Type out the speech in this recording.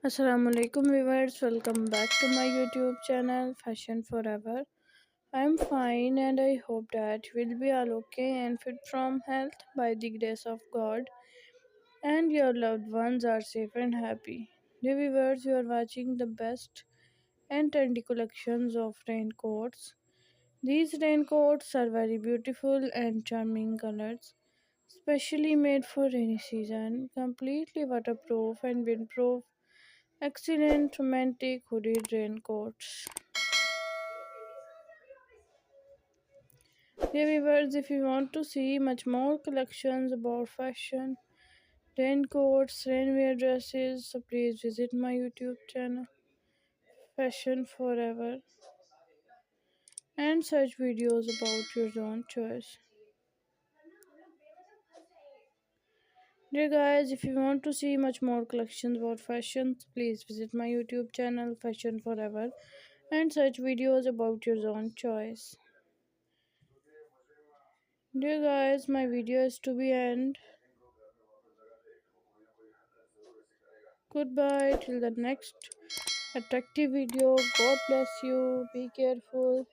Assalamu alaikum viewers, welcome back to my YouTube channel Fashion Forever. I'm fine and I hope that we'll be all okay and fit from health by the grace of God and your loved ones are safe and happy. Dear viewers, you are watching the best and trendy collections of raincoats. These raincoats are very beautiful and charming colors, specially made for rainy season, completely waterproof and windproof. Excellent romantic hooded raincoats. Dear viewers, if you want to see much more collections about fashion, raincoats, rainwear dresses, so please visit my YouTube channel, Fashion Forever, and search videos about your own choice. Dear guys, if you want to see much more collections about fashion, please visit my YouTube channel, Fashion Forever, and search videos about your own choice. Dear guys, my video is to be end. Goodbye till the next attractive video. God bless you. Be careful.